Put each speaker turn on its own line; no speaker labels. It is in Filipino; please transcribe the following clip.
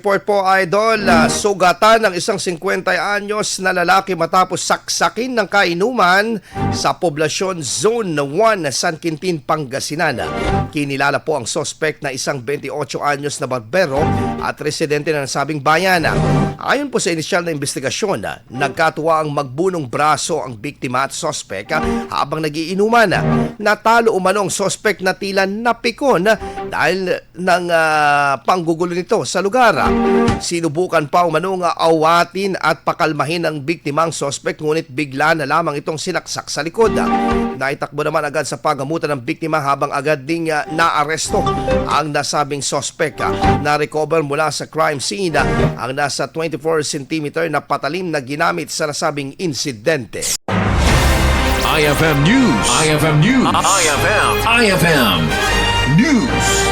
Report po, Idol, sugatan ng isang 50 anyos na lalaki matapos saksakin ng kainuman sa poblasyon Zone 1, San Quintin, Pangasinan. Kinilala po ang suspect na isang 28 anyos na barbero at residente ng nasabing bayan. Ayon po sa inisyal na investigasyon, nagkatuwa ang magbunong braso ang biktima at suspect habang nagiinuman. Natalo umano ang suspect na tila napikon dahil ng panggugulo nito sa lugar. Sinubukan pa umanong awatin at pakalmahin ang biktimang suspect, ngunit bigla na lamang itong sinaksak sa likod. Naitakbo naman agad sa pagamutan ng biktima habang agad ding naaresto ang nasabing suspect. Na-recover mula sa crime scene ang nasa 24 cm na patalim na ginamit sa nasabing insidente.
IFM News. IFM News. IFM News.